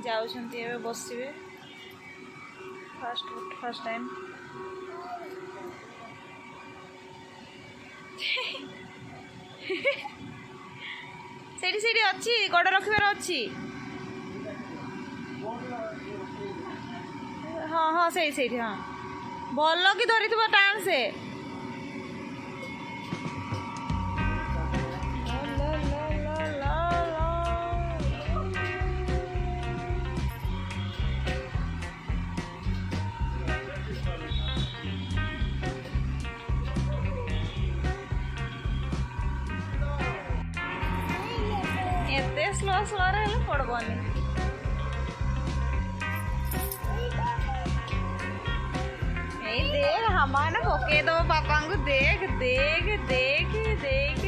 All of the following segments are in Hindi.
जाउछन्ती एबे बसिबे फर्स्ट टाइम सेठी सेठी अच्छी गोड़ रखिबार अच्छी हाँ हाँ सही हाँ भल कि धरी टाइम से एते स्लो स्लो रे पड़बनी देख हमारे पके दो पापा को देख देख देख देख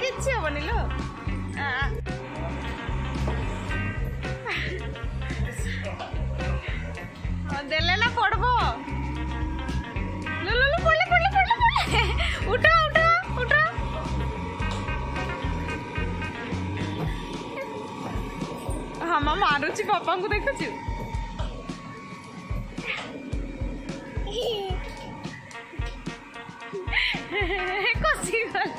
किसी हबनी लो देले ना पड़बो लो लो लो पड़ले पड़ले पड़ले पड़ले उठो उठो उठो हम मारुची पापा को देखछु कसी गल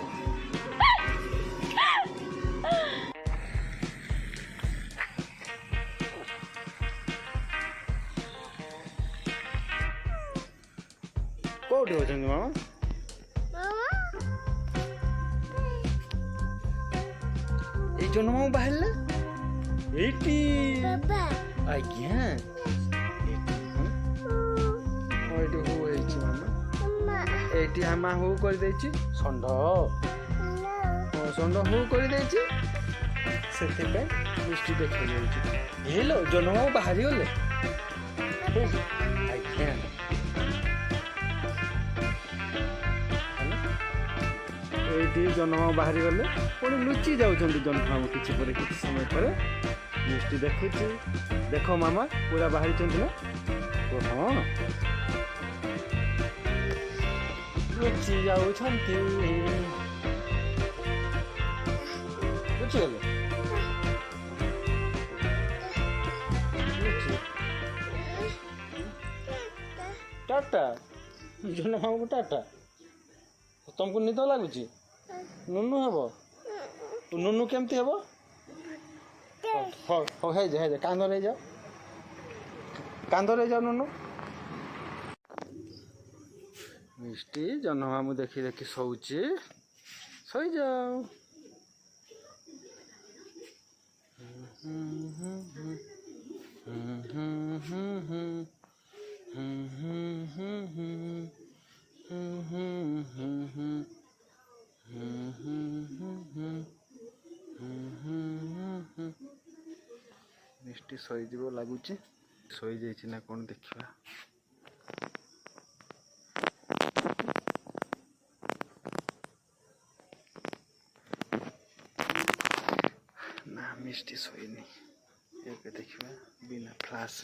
कोठी होछन्ती मामा ए जन मामा बाहरले एटी बाबा आज्ञा ओइटी हो हेछि मामा एटी हमा हो कर देछि संड संड हो कर देछि सेते पे मिष्टी देखै जाउछि हेलो जन मामा बाहरी होले आज्ञा जन्म बाहरी गले पुणी लुचि जाउछन्ती जन्म किछि पर किछि समय पर मिष्टी देखुछि देखो मामा पूरा बाहरी चंती ना तो हाँ लुचि जाउछन्ती लुचि गले लुचि टाटा जन्म को टाटा तुमको निद लगुच नुनु हेब नुनु केमती हेब हो हे जा कांदरे जाओ नुनु मिष्टी जन्मा मु देखी देखी शोची शई जाओ मिष्टी शई जीव लगुच शई जाइए ना कौन देखा ना मिष्टी शईनी एबे देखा बिना फ्लाश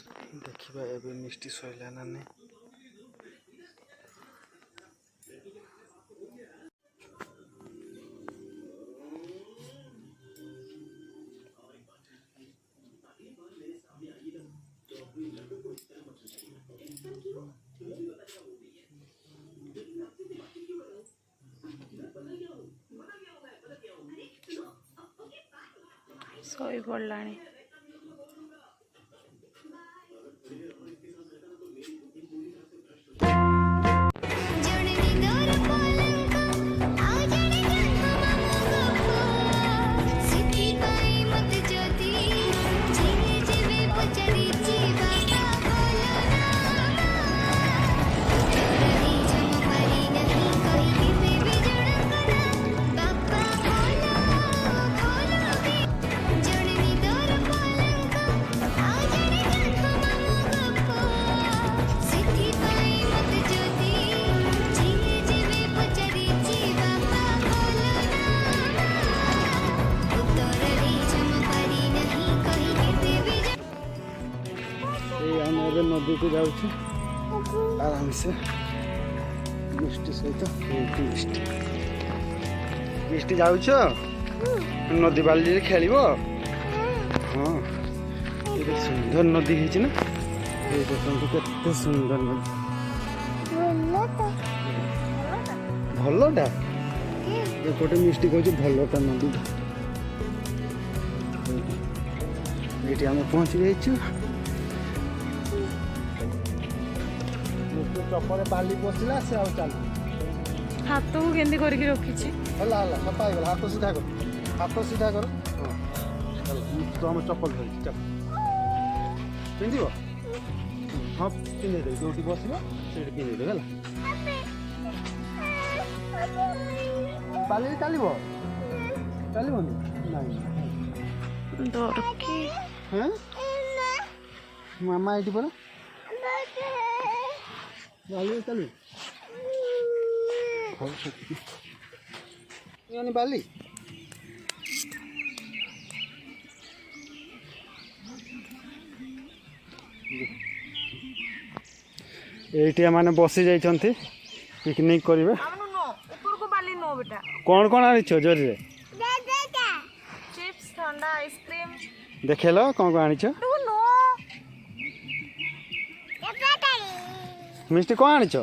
देखा एबे मिष्टी शईला ना नहीं शई पड़लानी को जाऊँ आराम से मिष्टी सहित मिष्टी जाऊ नदी बाली खेल हाँ ये सुंदर नदी है ना ये देखते केते सुंदर नदी भलटा एपटे मिष्टी कहूँ भलटा नदी ये आम पहुँची जाइए चपरे बाली पशिला से आउ चल हाथ को केंदी करके रखी हला हला सफा हो हाथ सीधा कर हाँ तो हम चप्पल धरी चल पिंध हाँ पिंधे जो बस से पिंधे है बाली चलो चलो हाँ मामा ये पर बाली चलो बाली ये मैंने बसी जाइछन्ति पिकनिक करिवे कौन कौन आनिछ जोरी रे चिप्स ठंडा आइसक्रीम देखेल कौन कौन आनिछ मिष्टी कौन आनिछ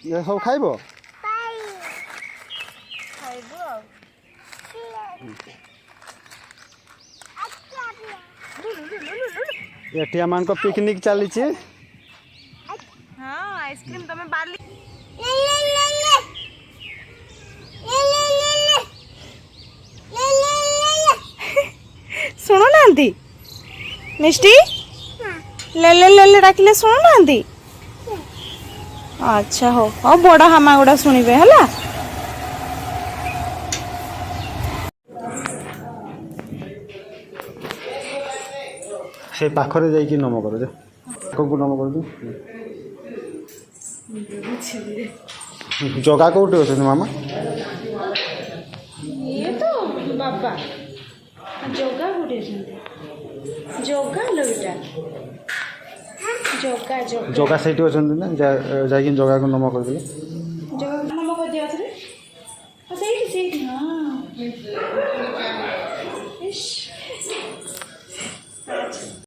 ये सब खाइब एटिया मान को पिकनिक चली हाँ आइसक्रीम तमे बाली सुनो नांती मिष्टी ले ले ले ले डाकिले सुनो नांती अच्छा हो हो बड़ा हामा गुड़ा सुनिबे हला से पाखरे जाइए नम कर को नम कर जगह कौटे अच्छे मामा ये तो बाबा जगह गुड़े जगह लोटा जगह जगह जगह से अच्छा ना जाकि जगह को नम कर जगह नम कर दिया से सही हां इश